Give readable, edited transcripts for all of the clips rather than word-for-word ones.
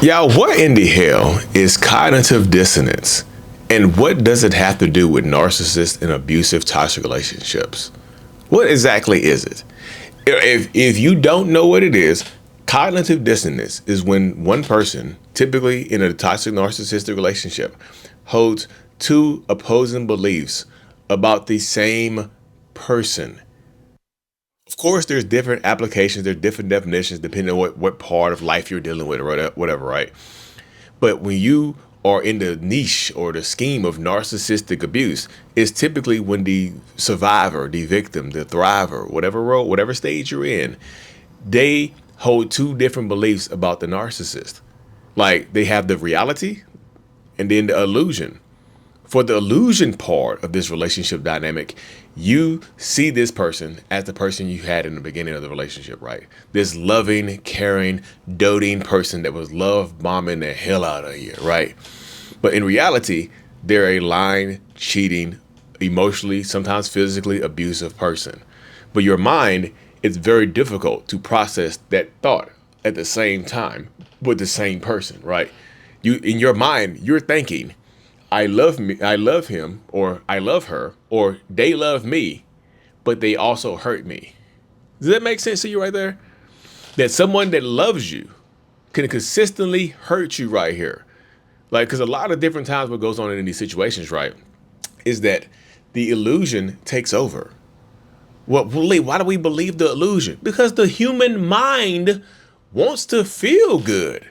Y'all, what in the hell is cognitive dissonance? And what does it have to do with narcissists and abusive toxic relationships? What exactly is it? If you don't know what it is, cognitive dissonance is when one person, typically in a toxic narcissistic relationship, holds two opposing beliefs about the same person. Of course, there's different applications, there's different definitions depending on what part of life you're dealing with or whatever, right? But when you are in the niche or the scheme of narcissistic abuse, it's typically when the survivor, the victim, the thriver, whatever role, whatever stage you're in, they hold two different beliefs about the narcissist. Like they have the reality and then the illusion. For the illusion part of this relationship dynamic, you see this person as the person you had in the beginning of the relationship, right? This loving, caring, doting person that was love bombing the hell out of you, right? But in reality, they're a lying, cheating, emotionally, sometimes physically abusive person. But your mind, it's very difficult to process that thought at the same time with the same person, right? You, in your mind, you're thinking, I love me, I love him, or I love her, or they love me, but they also hurt me. Does that make sense to you right there? That someone that loves you can consistently hurt you right here. Like, because a lot of different times what goes on in these situations, right, is that the illusion takes over. Why do we believe the illusion? Because the human mind wants to feel good,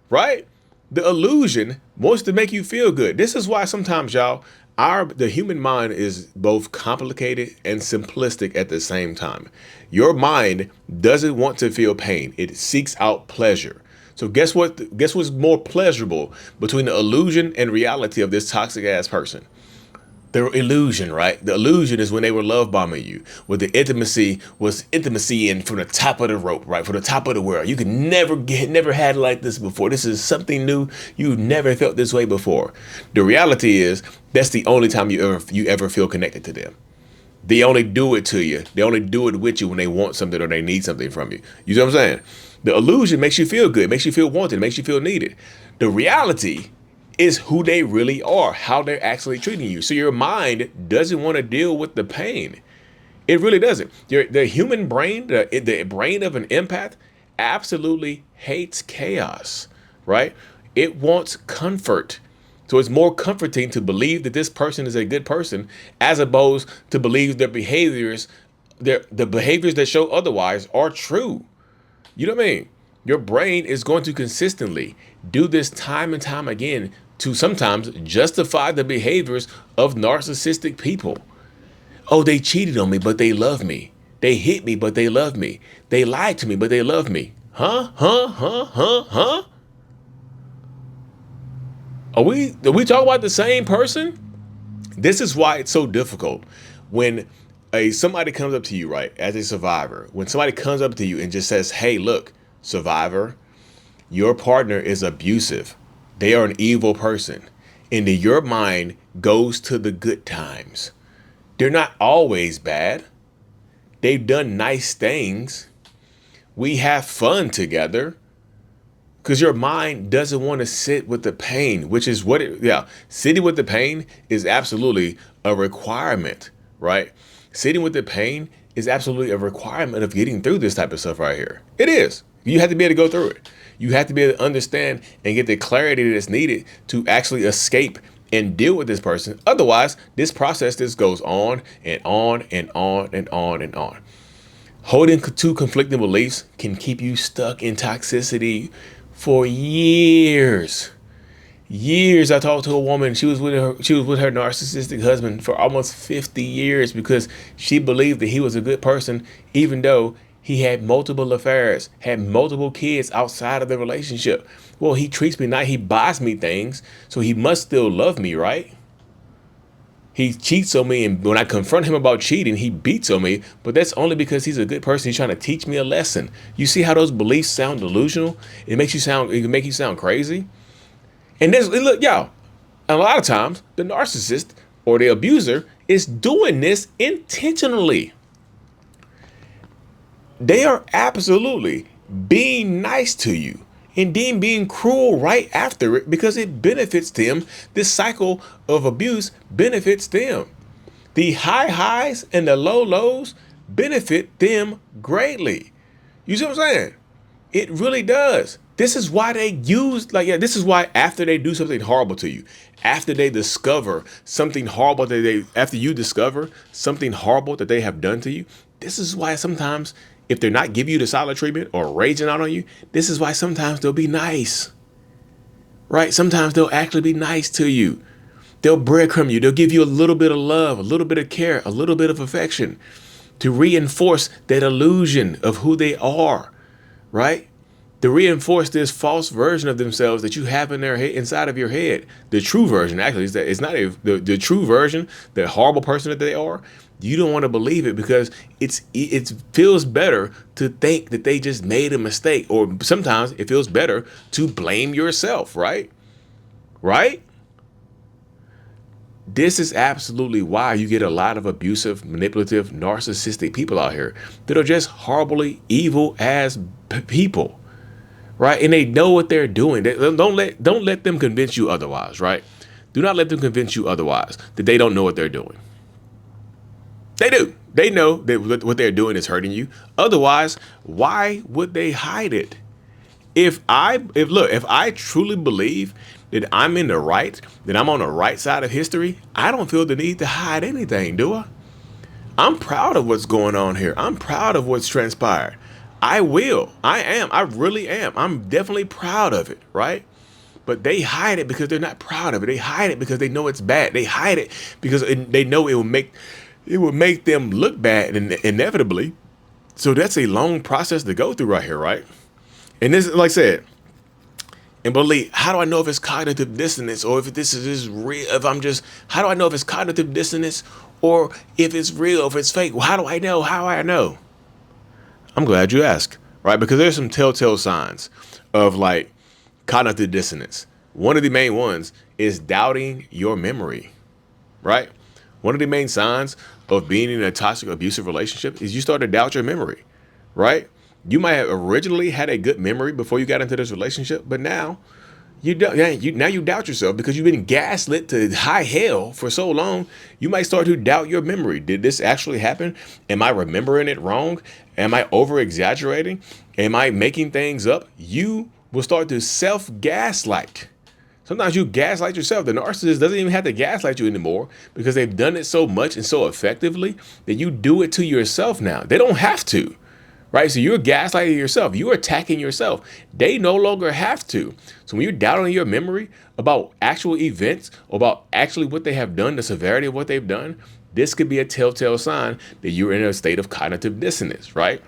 right? The illusion wants to make you feel good. This is why sometimes, y'all, the human mind is both complicated and simplistic at the same time. Your mind doesn't want to feel pain. It seeks out pleasure. So guess what? Guess what's more pleasurable between the illusion and reality of this toxic ass person? The illusion, right? The illusion is when they were love bombing you, where the intimacy was intimacy and from the top of the rope, right? From the top of the world. You could never had it like this before. This is something new. You've never felt this way before. The reality is that's the only time you ever feel connected to them. They only do it to you. They only do it with you when they want something or they need something from you. You know what I'm saying? The illusion makes you feel good, makes you feel wanted, makes you feel needed. The reality is who they really are, how they're actually treating you. So your mind doesn't want to deal with the pain. It really doesn't. The human brain, the brain of an empath, absolutely hates chaos, right? It wants comfort. So it's more comforting to believe that this person is a good person as opposed to believe their behaviors, the behaviors that show otherwise are true. You know what I mean? Your brain is going to consistently do this time and time again to sometimes justify the behaviors of narcissistic people. Oh, they cheated on me, but they love me. They hit me, but they love me. They lied to me, but they love me. Huh? Huh? Huh? Huh? Huh? Are we talking about the same person? This is why it's so difficult when somebody comes up to you, right, as a survivor. When somebody comes up to you and just says, hey, look, survivor, your partner is abusive. They are an evil person. And then your mind goes to the good times. They're not always bad. They've done nice things. We have fun together. Because your mind doesn't want to sit with the pain, which is sitting with the pain is absolutely a requirement, right? Sitting with the pain is absolutely a requirement of getting through this type of stuff right here. It is. You have to be able to go through it. You have to be able to understand and get the clarity that's needed to actually escape and deal with this person. Otherwise, this process just goes on and on and on and on and on. Holding two conflicting beliefs can keep you stuck in toxicity for years. Years. I talked to a woman. She was with her narcissistic husband for almost 50 years because she believed that he was a good person, even though he had multiple affairs, had multiple kids outside of the relationship. Well, he treats me nice. He buys me things, so he must still love me, right? He cheats on me, and when I confront him about cheating, he beats on me, but that's only because he's a good person. He's trying to teach me a lesson. You see how those beliefs sound delusional? It can make you sound crazy. And look, y'all, a lot of times the narcissist or the abuser is doing this intentionally. They are absolutely being nice to you and then being cruel right after it because it benefits them. This cycle of abuse benefits them. The high highs and the low lows benefit them greatly. You see what I'm saying? It really does. This is why they use, like, yeah, this is why after they do something horrible to you, after they discover something horrible after you discover something horrible that they have done to you, this is why sometimes if they're not giving you the solid treatment or raging out on you, this is why sometimes they'll be nice, right? Sometimes they'll actually be nice to you. They'll breadcrumb you. They'll give you a little bit of love, a little bit of care, a little bit of affection to reinforce that illusion of who they are, right? To reinforce this false version of themselves that you have in their head, inside of your head. The true version, actually, is that it's not the true version, the horrible person that they are. You don't want to believe it because it feels better to think that they just made a mistake, or sometimes it feels better to blame yourself, right? Right? This is absolutely why you get a lot of abusive, manipulative, narcissistic people out here that are just horribly evil as people, right? And they know what they're doing. Don't let them convince you otherwise, right? Do not let them convince you otherwise that they don't know what they're doing. They do. They know that what they're doing is hurting you. Otherwise, why would they hide it? If I truly believe that I'm in the right, that I'm on the right side of history, I don't feel the need to hide anything, do I? I'm proud of what's going on here. I'm proud of what's transpired. I am. I really am. I'm definitely proud of it, right? But they hide it because they're not proud of it. They hide it because they know it's bad. They hide it because they know it will make them look bad inevitably. So that's a long process to go through right here, right? And this, like I said, and believe, how do I know if it's cognitive dissonance or if this is real? How do I know if it's cognitive dissonance or if it's real, if it's fake? Well, how do I know? How do I know? I'm glad you asked, right? Because there's some telltale signs of like cognitive dissonance. One of the main ones is doubting your memory, right? One of the main signs of being in a toxic, abusive relationship is you start to doubt your memory, right? You might have originally had a good memory before you got into this relationship, but now you doubt yourself because you've been gaslit to high hell for so long. You might start to doubt your memory. Did this actually happen? Am I remembering it wrong? Am I over exaggerating? Am I making things up? You will start to self-gaslight. Sometimes you gaslight yourself. The narcissist doesn't even have to gaslight you anymore because they've done it so much and so effectively that you do it to yourself now. They don't have to. Right? So you're gaslighting yourself. You're attacking yourself. They no longer have to. So when you're doubting your memory about actual events, about actually what they have done, the severity of what they've done, this could be a telltale sign that you're in a state of cognitive dissonance, right?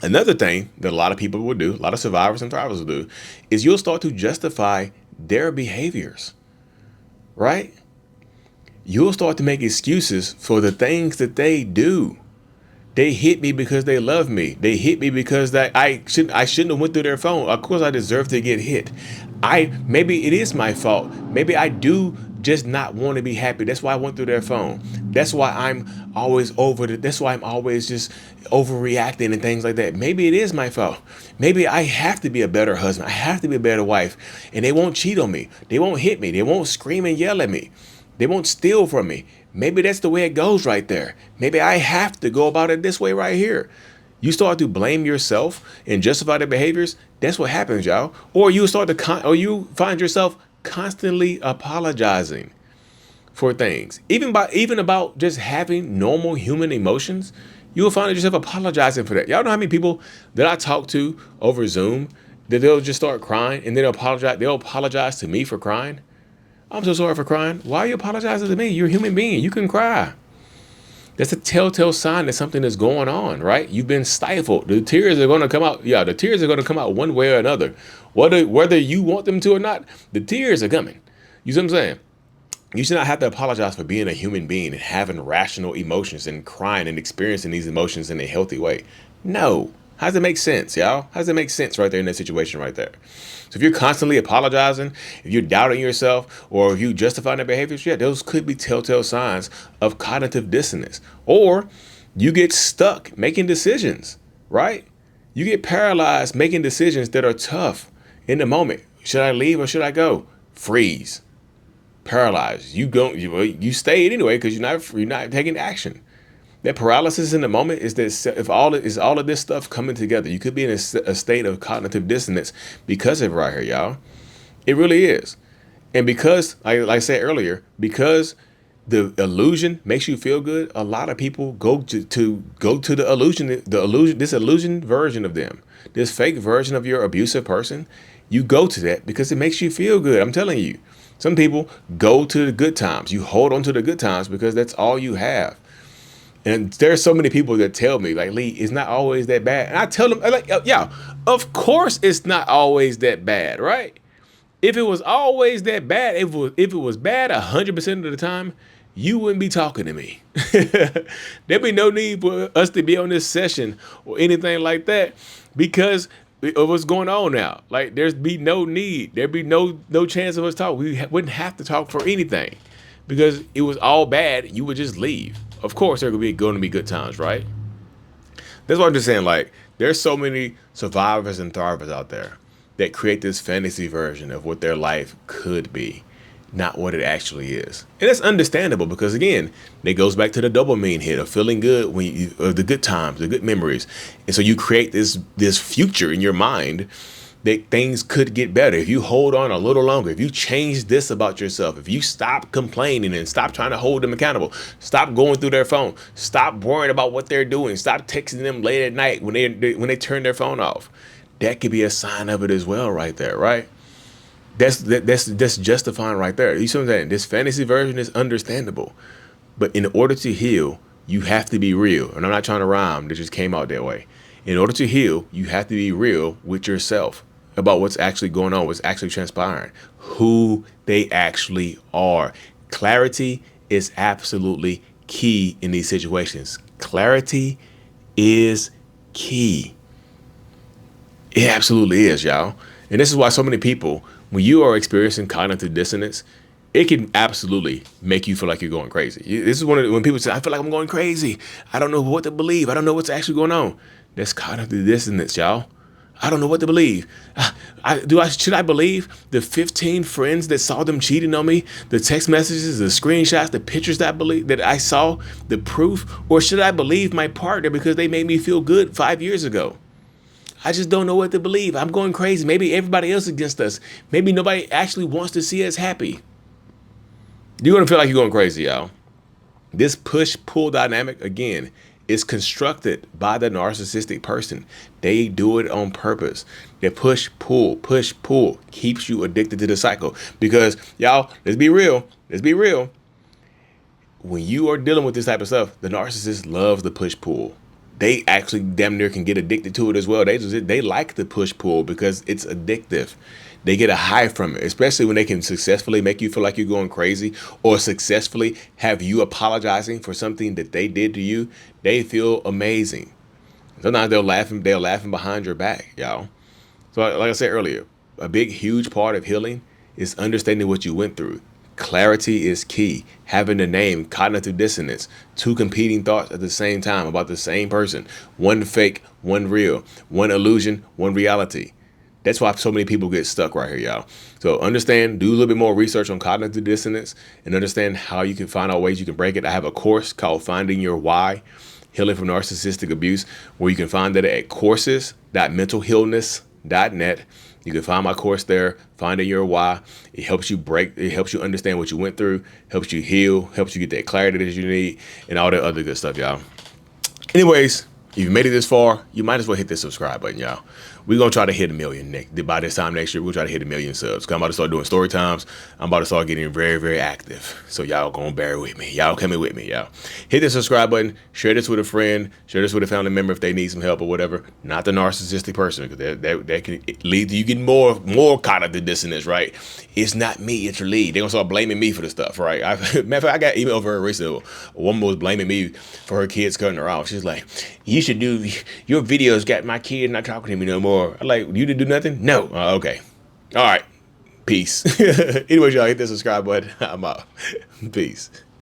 Another thing that a lot of people will do, a lot of survivors and thrivers will do, is you'll start to justify their behaviors, right? You'll start to make excuses for the things that they do. They hit me because they love me. They hit me because I shouldn't have went through their phone. Of course I deserve to get hit. Maybe it is my fault. Maybe I do just not want to be happy. That's why I went through their phone. That's why I'm always that's why I'm always just overreacting and things like that. Maybe it is my fault. Maybe I have to be a better husband. I have to be a better wife. And they won't cheat on me. They won't hit me. They won't scream and yell at me. They won't steal from me. Maybe that's the way it goes right there. Maybe I have to go about it this way right here. You start to blame yourself and justify their behaviors. That's what happens, y'all. Or you find yourself constantly apologizing for things. Even about just having normal human emotions, you will find yourself apologizing for that. Y'all know how many people that I talk to over Zoom that they'll just start crying and then they'll apologize to me for crying. I'm so sorry for crying. Why are you apologizing to me? You're a human being. You can cry. That's a telltale sign that something is going on, right? You've been stifled. The tears are going to come out. Yeah, the tears are going to come out one way or another. Whether you want them to or not, the tears are coming. You see what I'm saying? You should not have to apologize for being a human being and having rational emotions and crying and experiencing these emotions in a healthy way. No. How does it make sense, y'all? How does it make sense right there in that situation right there? So if you're constantly apologizing, if you're doubting yourself, or if you justify their behaviors, yeah, those could be telltale signs of cognitive dissonance. Or you get stuck making decisions, right? You get paralyzed making decisions that are tough In the moment, should I leave or should I go? Freeze, paralyzed. You stayed anyway because you're not taking action. That paralysis in the moment is that if all of this stuff coming together, you could be in a state of cognitive dissonance because of it right here, y'all. It really is. And because, like I said earlier, because the illusion makes you feel good, a lot of people go to the illusion, this illusion version of them, this fake version of your abusive person. You go to that because it makes you feel good. I'm telling you, some people go to the good times. You hold on to the good times because that's all you have. And there's so many people that tell me, like, Lee, it's not always that bad. And I tell them, like, yeah, of course it's not always that bad, right? If it was always that bad, if it was bad 100% of the time, you wouldn't be talking to me. There'd be no need for us to be on this session or anything like that because of what's going on now. Like, there'd be no need. There'd be no chance of us talking. We wouldn't have to talk for anything because it was all bad. You would just leave. Of course, there going to be good times, right? That's what I'm just saying. Like, there's so many survivors and thrivers out there that create this fantasy version of what their life could be, not what it actually is. And that's understandable because, again, it goes back to the dopamine hit of feeling good of the good times, the good memories. And so you create this future in your mind that things could get better if you hold on a little longer, if you change this about yourself, if you stop complaining and stop trying to hold them accountable, stop going through their phone, stop worrying about what they're doing, stop texting them late at night when they turn their phone off. That could be a sign of it as well, right there, right? That's justifying right there. You see what I'm saying? This fantasy version is understandable, but in order to heal, you have to be real. And I'm not trying to rhyme; that just came out that way. In order to heal, you have to be real with yourself about what's actually going on, what's actually transpiring, who they actually are. Clarity is absolutely key in these situations. Clarity is key. It absolutely is, y'all. And this is why so many people, when you are experiencing cognitive dissonance, it can absolutely make you feel like you're going crazy. This is when people say, I feel like I'm going crazy. I don't know what to believe. I don't know what's actually going on. That's cognitive dissonance, y'all. I don't know what to believe. Should I believe the 15 friends that saw them cheating on me, the text messages, the screenshots, the pictures that I saw, the proof, or should I believe my partner because they made me feel good 5 years ago? I just don't know what to believe. I'm going crazy. Maybe everybody else is against us. Maybe nobody actually wants to see us happy. You're going to feel like you're going crazy, y'all. This push-pull dynamic, again, is constructed by the narcissistic person. They do it on purpose. They push, pull, keeps you addicted to the cycle. Because, y'all, let's be real. When you are dealing with this type of stuff, the narcissist loves the push-pull. They actually damn near can get addicted to it as well. They like the push-pull because it's addictive. They get a high from it, especially when they can successfully make you feel like you're going crazy or successfully have you apologizing for something that they did to you. They feel amazing. Sometimes they're laughing behind your back, y'all. So like I said earlier, a big, huge part of healing is understanding what you went through. Clarity is key. Having a name, cognitive dissonance, two competing thoughts at the same time about the same person. One fake, one real, one illusion, one reality. That's why so many people get stuck right here, y'all. So understand, do a little bit more research on cognitive dissonance and understand how you can find out ways you can break it. I have a course called Finding Your Why, Healing from Narcissistic Abuse, where you can find that at courses.mentalhealness.net. You can find my course there, Finding Your Why. It helps you understand what you went through, helps you heal, helps you get that clarity that you need, and all that other good stuff, y'all. Anyways, if you made it this far, you might as well hit the subscribe button, y'all. We're going to try to hit 1 million by this time next year. We'll try to hit 1 million subs. I'm about to start doing story times. I'm about to start getting very, very active. So y'all going to bear with me. Y'all coming with me, y'all. Hit the subscribe button. Share this with a friend. Share this with a family member if they need some help or whatever. Not the narcissistic person, because that can lead to you getting more cognitive dissonance, right? It's not me, it's your lead. They're going to start blaming me for the stuff, right? Matter of fact, I got email over her recently. A woman was blaming me for her kids cutting her off. She's like, you should do, your videos got my kid not talking to me no more. I'm like, you didn't do nothing? No. Okay. All right. Peace. Anyways, y'all hit the subscribe button. I'm out. Peace.